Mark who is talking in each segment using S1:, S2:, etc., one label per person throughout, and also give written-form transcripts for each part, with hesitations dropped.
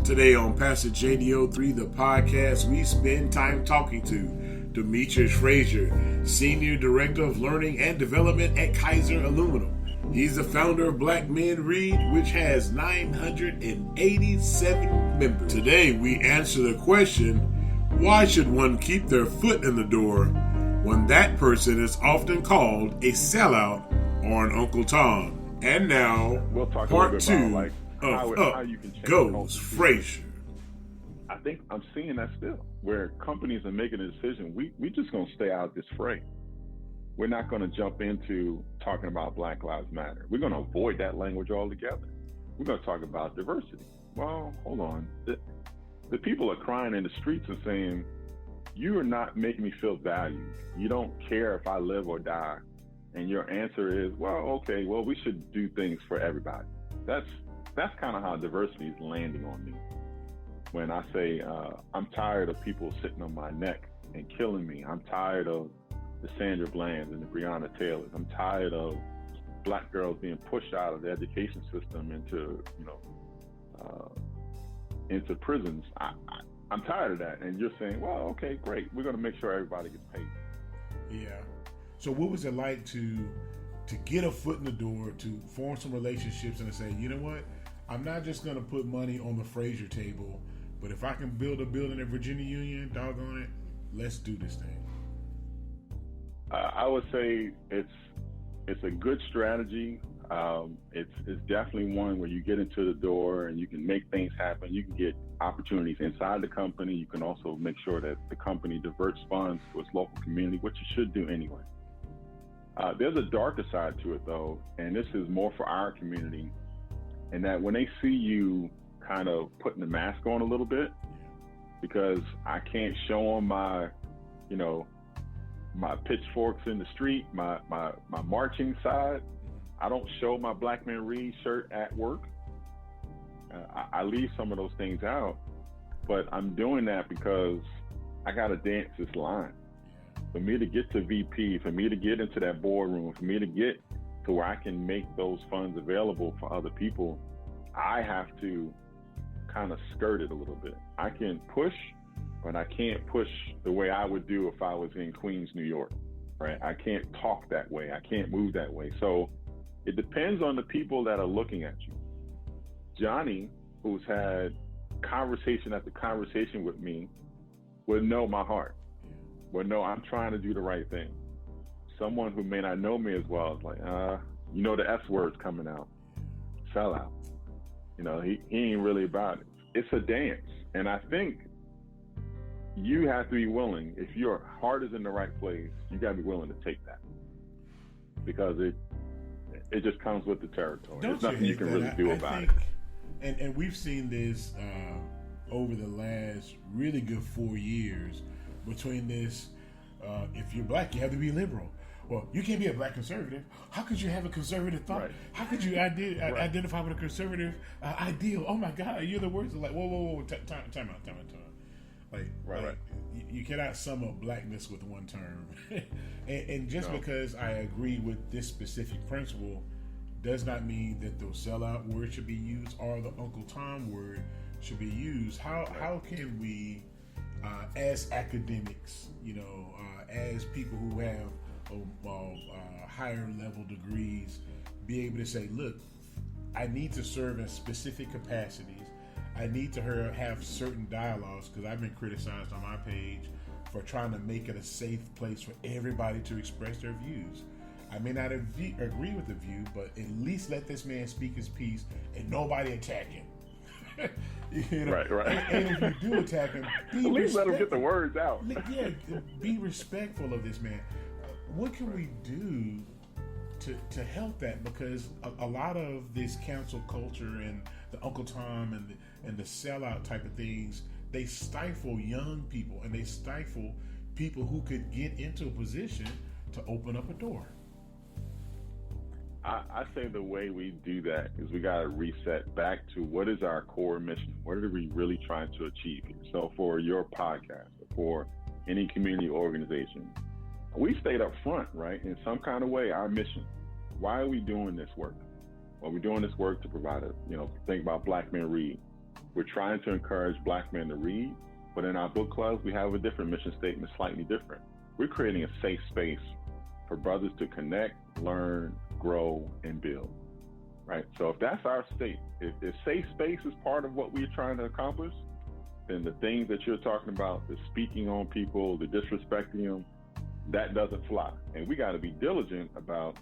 S1: Today on Pastor JDO3, the podcast, we spend time talking to Demetrius Frazier, Senior Director of Learning and Development at Kaiser Aluminum. He's the founder of Black Men Read, which has 987 members. Today, we answer the question, why should one keep their foot in the door when that person is often called a sellout or an Uncle Tom? And now,
S2: we'll talk
S1: part two
S2: about, how you can change
S1: Goes Frazier.
S2: I think I'm seeing that still, where companies are making a decision. We just gonna stay out of this fray. We're not gonna jump into talking about Black Lives Matter. We're gonna avoid that language altogether. We're gonna talk about diversity. Well, hold on. The people are crying in the streets and saying, "You are not making me feel valued. You don't care if I live or die." And your answer is, we should do things for everybody. That's kind of how diversity is landing on me. When I say, I'm tired of people sitting on my neck and killing me. I'm tired of the Sandra Blands and the Breonna Taylors. I'm tired of Black girls being pushed out of the education system into prisons. I'm tired of that. And you're saying, well, okay, great. We're going to make sure everybody gets paid.
S1: Yeah. So what was it like to get a foot in the door, to form some relationships and to say, you know what, I'm not just going to put money on the Frazier table, but if I can build a building at Virginia Union, doggone it, let's do this thing?
S2: I would say it's a good strategy. It's definitely one where you get into the door and you can make things happen. You can get opportunities inside the company. You can also make sure that the company diverts funds to its local community, which you should do anyway. There's a darker side to it, though, and this is more for our community, in that when they see you kind of putting the mask on a little bit, because I can't show them my pitchforks in the street, my marching side. I don't show my Black Men Read shirt at work. I leave some of those things out, but I'm doing that because I got to dance this line. For me to get to VP, for me to get into that boardroom, for me to get to where I can make those funds available for other people, I have to kind of skirt it a little bit. I can push, but I can't push the way I would do if I was in Queens, New York, right? I can't talk that way. I can't move that way. So it depends on the people that are looking at you. Johnny, who's had conversation after conversation with me, would know my heart. Would know I'm trying to do the right thing. Someone who may not know me as well is like, the S word's coming out. Sellout. He ain't really about it. It's a dance. And I think you have to be willing, if your heart is in the right place, you got to be willing to take that. Because it just comes with the territory. There's nothing you can really do about it.
S1: And we've seen this over the last really good 4 years between this, if you're Black, you have to be liberal. Well, you can't be a Black conservative. How could you have a conservative thought? Right. How could you identify with a conservative ideal? Oh my God, you're the worst. Like, whoa, time out. Like, you cannot sum up Blackness with one term. and just because I agree with this specific principle does not mean that the sellout word should be used or the Uncle Tom word should be used. How can we, as academics, as people who have higher level degrees, be able to say, look, I need to serve in specific capacities. I need to have certain dialogues, because I've been criticized on my page for trying to make it a safe place for everybody to express their views. I may not agree with the view, but at least let this man speak his piece and nobody attack him.
S2: Right.
S1: And if you do attack him,
S2: at least let him get the words out.
S1: Yeah, be respectful of this man. What can we do to help that? Because a lot of this cancel culture and the Uncle Tom and the sellout type of things, they stifle young people and they stifle people who could get into a position to open up a door.
S2: I say the way we do that is we got to reset back to what is our core mission? What are we really trying to achieve here? So for your podcast, or for any community organization, we stayed up front, right? In some kind of way, our mission. Why are we doing this work? Well, we're doing this work to provide think about Black Men Read. We're trying to encourage Black men to read, but in our book clubs, we have a different mission statement, slightly different. We're creating a safe space for brothers to connect, learn, grow, and build, right? So if that's our state, if safe space is part of what we're trying to accomplish, then the things that you're talking about, the speaking on people, the disrespecting them, that doesn't fly. And we got to be diligent about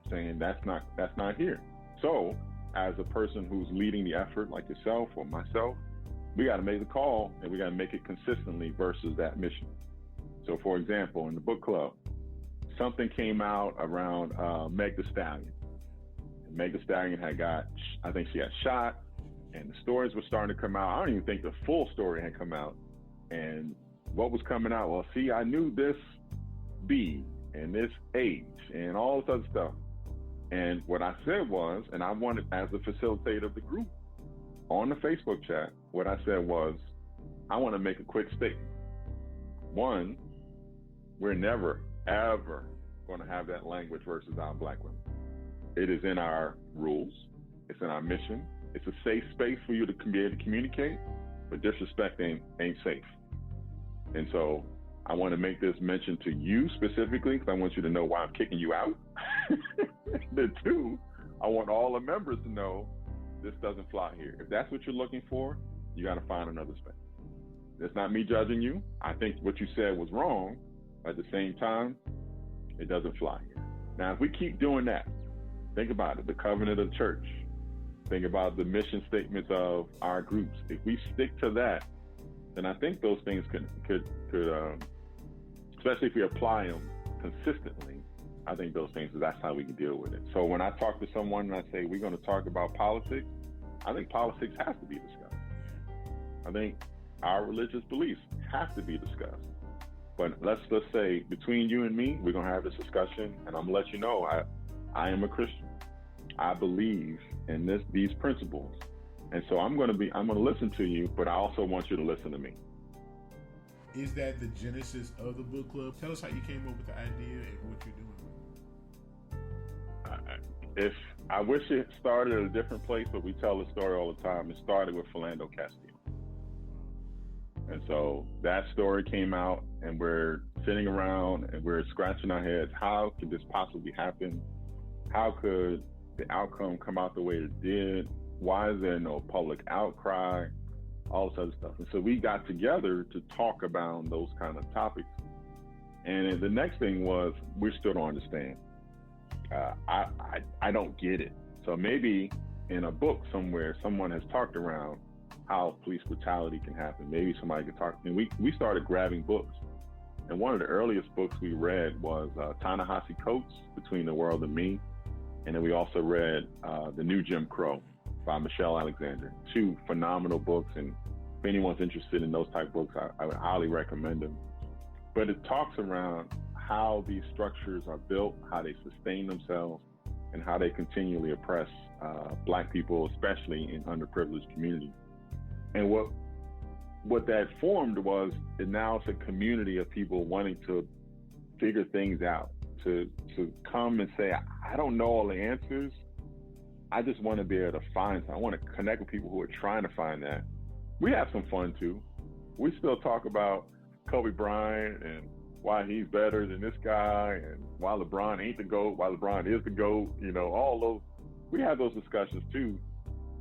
S2: saying that's not here. So as a person who's leading the effort, like yourself or myself, we got to make the call, and we got to make it consistently versus that mission. So for example, in the book club, something came out around Meg Thee Stallion. And Meg Thee Stallion I think she got shot, and the stories were starting to come out. I don't even think the full story had come out. And what was coming out? Well, see, I knew this B and this H and all this other stuff. And what I said was, and I wanted, as the facilitator of the group on the Facebook chat, what I said was, I want to make a quick statement. One, we're never, ever going to have that language versus our Black women. It is in our rules. It's in our mission. It's a safe space for you to be able to communicate, but disrespect ain't safe. And so I want to make this mention to you specifically because I want you to know why I'm kicking you out. Then two, I want all the members to know this doesn't fly here. If that's what you're looking for, you got to find another space. It's not me judging you. I think what you said was wrong. At the same time, it doesn't fly here. Now, if we keep doing that, think about it, the covenant of the church. Think about the mission statements of our groups. If we stick to that, then I think those things could especially if we apply them consistently, I think those things, that's how we can deal with it. So when I talk to someone and I say, we're going to talk about politics, I think politics has to be discussed. I think our religious beliefs have to be discussed. But let's say between you and me, we're going to have this discussion, and I'm going to let you know, I am a Christian. I believe in these principles. And so I'm going to listen to you, but I also want you to listen to me.
S1: Is that the genesis of the book club? Tell us how you came up with the idea and what you're doing.
S2: If I wish it started at a different place, but we tell the story all the time. It started with Philando Castile. And so that story came out, and we're sitting around and we're scratching our heads. How could this possibly happen? How could the outcome come out the way it did? Why is there no public outcry? All this other stuff. And so we got together to talk about those kind of topics. And the next thing was, we still don't understand. I don't get it. So maybe in a book somewhere, someone has talked around how police brutality can happen. Maybe somebody could talk. And we started grabbing books. And one of the earliest books we read was Ta-Nehisi Coates, Between the World and Me. And then we also read The New Jim Crow by Michelle Alexander. Two phenomenal books. And if anyone's interested in those type of books, I would highly recommend them. But it talks around how these structures are built, how they sustain themselves, and how they continually oppress Black people, especially in underprivileged communities. And what that formed was, now it's a community of people wanting to figure things out, to come and say, I don't know all the answers. I just want to be able to find some. I want to connect with people who are trying to find that. We have some fun too. We still talk about Kobe Bryant and why he's better than this guy, and why LeBron ain't the GOAT, why LeBron is the GOAT, all those. We have those discussions too,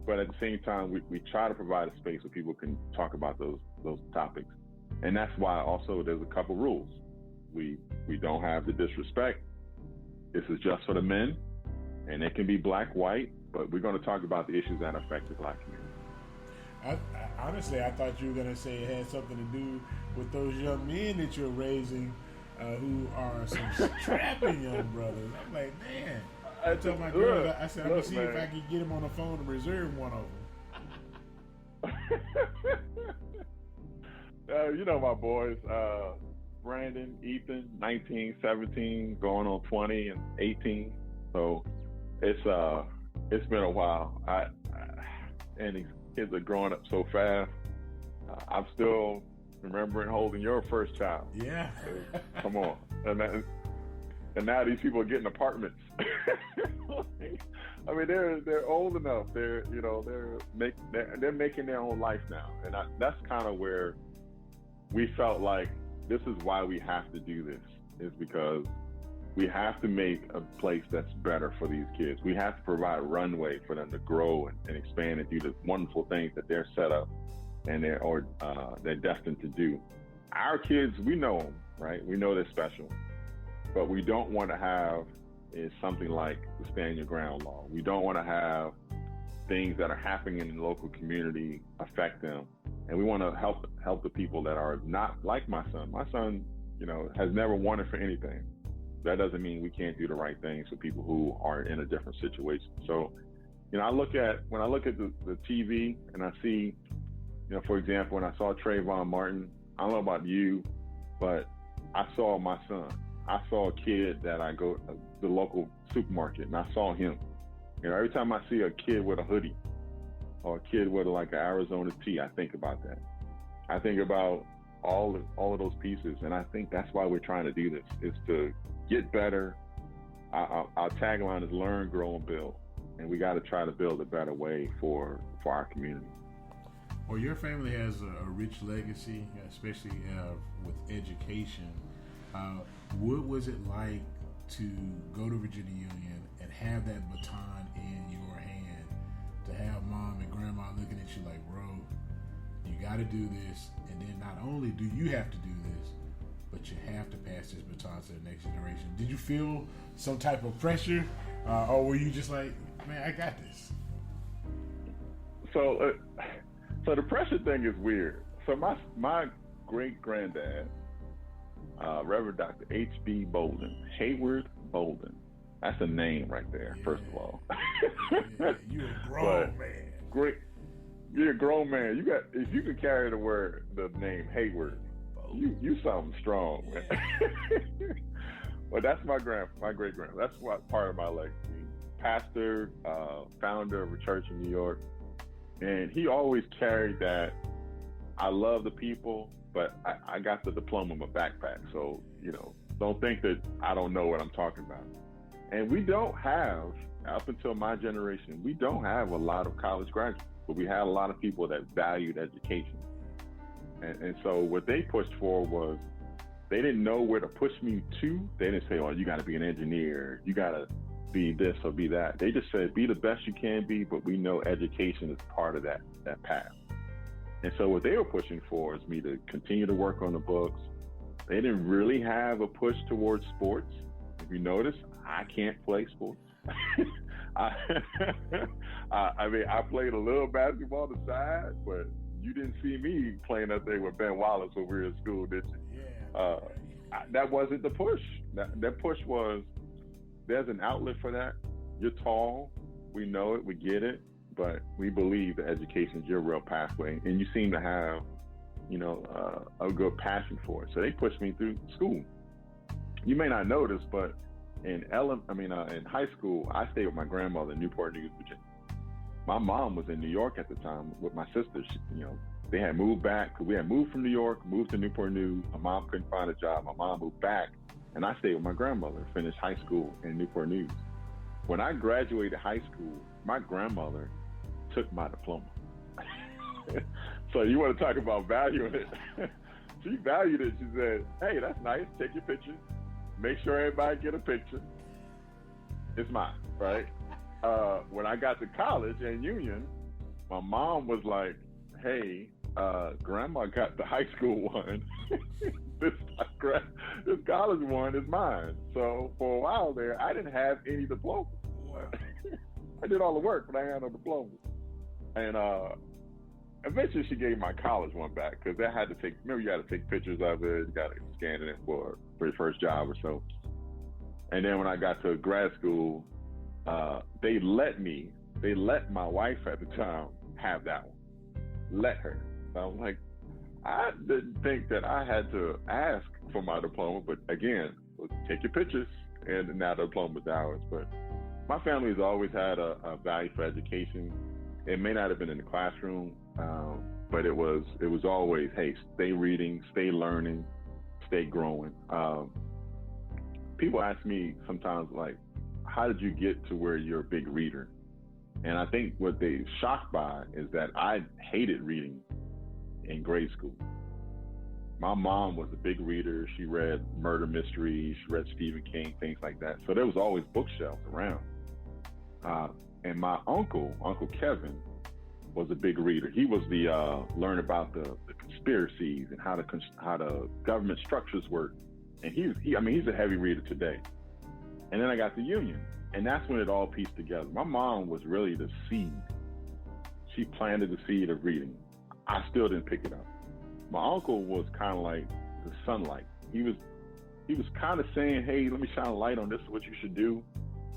S2: but at the same time, we try to provide a space where people can talk about those topics. And that's why also there's a couple rules. We don't have the disrespect. This is just for the men, and it can be Black, white, but we're going to talk about the issues that affect the Black community.
S1: Honestly, I thought you were going to say it had something to do with those young men that you're raising who are some strapping young brothers. I'm like, man. I told my girl, I said, I'm going to see if I can get him on the phone and reserve one of them.
S2: My boys, Brandon, Ethan, 19, 17, going on 20 and 18. So it's been a while. And these kids are growing up so fast. I'm still remembering holding your first child.
S1: Yeah.
S2: Come on. And now these people are getting apartments. I mean, they're old enough. They're making their own life now, and that's kind of where we felt like this is why we have to do this, is because we have to make a place that's better for these kids. We have to provide runway for them to grow and expand and do the wonderful things that they're set up and they're destined to do. Our kids, we know them, right? We know they're special, but we don't want to have is something like the stand your ground law. We don't want to have things that are happening in the local community affect them, and we want to help the people that are not like my son. My son, has never wanted for anything. That doesn't mean we can't do the right things for people who are in a different situation. So, when I look at the TV and I see, for example, when I saw Trayvon Martin, I don't know about you, but I saw my son. I saw a kid that I go to the local supermarket, and I saw him. Every time I see a kid with a hoodie or a kid with like an Arizona tee, I think about that. I think about all of those pieces, and I think that's why we're trying to do this, is to get better. Our tagline is learn, grow, and build, and we got to try to build a better way for our community.
S1: Well, your family has a rich legacy, especially with education. What was it like to go to Virginia Union and have that baton in your hand, to have mom and grandma looking at you like, bro, you got to do this, and then not only do you have to do this, but you have to pass this baton to the next generation. Did you feel some type of pressure, or were you just like, man, I got this?
S2: So the pressure thing is weird. So my great-granddad, Reverend Dr. H.B. Bolden, Hayward Bolden. That's a name right there, first of all.
S1: You're a grown man.
S2: Great. You're a grown man. If you can carry the name Hayward, you something strong, man. Well, that's my great-grandpa. That's what part of my legacy. Pastor, founder of a church in New York. And he always carried that, I love the people, but I got the diploma in my backpack. So, don't think that I don't know what I'm talking about. And we don't have, up until my generation, we don't have a lot of college graduates, but we had a lot of people that valued education. And so what they pushed for was, they didn't know where to push me to. They didn't say, oh, you got to be an engineer. You got to be this or be that. They just said, be the best you can be, but we know education is part of that path. And so what they were pushing for is me to continue to work on the books. They didn't really have a push towards sports. If you notice, I can't play sports. I mean, I played a little basketball on the side, but you didn't see me playing that thing with Ben Wallace when we were in school, did you? Yeah. That wasn't the push. That push was, there's an outlet for that. You're tall. We know it. We get it. But we believe that education is your real pathway, and you seem to have, a good passion for it. So they pushed me through school. You may not notice, but in high school, I stayed with my grandmother in Newport News, Virginia. My mom was in New York at the time with my sisters. They had moved back, because we had moved from New York, moved to Newport News. My mom couldn't find a job. My mom moved back, and I stayed with my grandmother, finished high school in Newport News. When I graduated high school, my grandmother took my diploma. So you want to talk about valuing it? She valued it. She said, hey, that's nice. Take your picture. Make sure everybody get a picture. It's mine, right? When I got to college and Union, my mom was like, hey, grandma got the high school one. This college one is mine. So for a while there, I didn't have any diplomas. I did all the work, but I had no diploma. And eventually she gave my college one back, because I had to you had to take pictures of it, you got to scan it for your first job or so. And then when I got to grad school, they let my wife at the time have that one. Let her. So I was like, I didn't think that I had to ask for my diploma, but again, take your pictures, and now the diploma's ours. But my family has always had a value for education. It may not have been in the classroom, but it was always, hey, stay reading, stay learning, stay growing. People ask me sometimes, like, how did you get to where you're a big reader? And I think what they're shocked by is that I hated reading in grade school. My mom was a big reader. She read murder mysteries, she read Stephen King, things like that. So there was always bookshelves around. And my uncle Kevin, was a big reader. He was the learn about the conspiracies and how the government structures work. And he's a heavy reader today. And then I got the union, and that's when it all pieced together. My mom was really the seed. She planted the seed of reading. I still didn't pick it up. My uncle was kind of like the sunlight. He was kind of saying, hey, let me shine a light on this, is what you should do.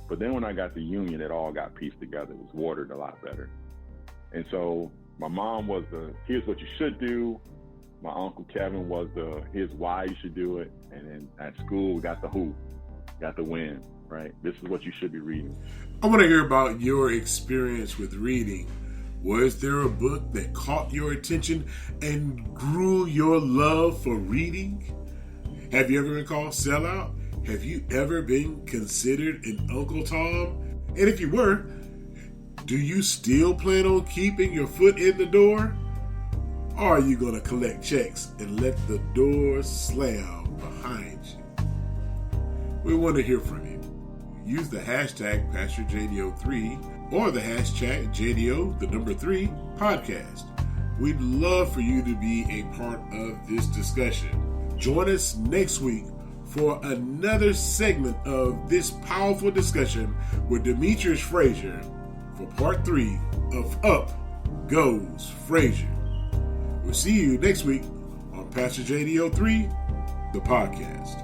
S2: But then when I got the union, it all got pieced together. It was watered a lot better. And so my mom was here's what you should do. My Uncle Kevin was here's why you should do it. And then at school, we got the who, got the when, right? This is what you should be reading.
S1: I want to hear about your experience with reading. Was there a book that caught your attention and grew your love for reading? Have you ever been called sellout? Have you ever been considered an Uncle Tom? And if you were, do you still plan on keeping your foot in the door? Or are you going to collect checks and let the door slam behind you? We want to hear from you. Use the hashtag PastorJDO3 or the hashtag JDO3 podcast. We'd love for you to be a part of this discussion. Join us next week for another segment of this powerful discussion with Demetrius Frazier for part 3 of Up Goes Frazier. We'll see you next week on Pastor JDO3, the podcast.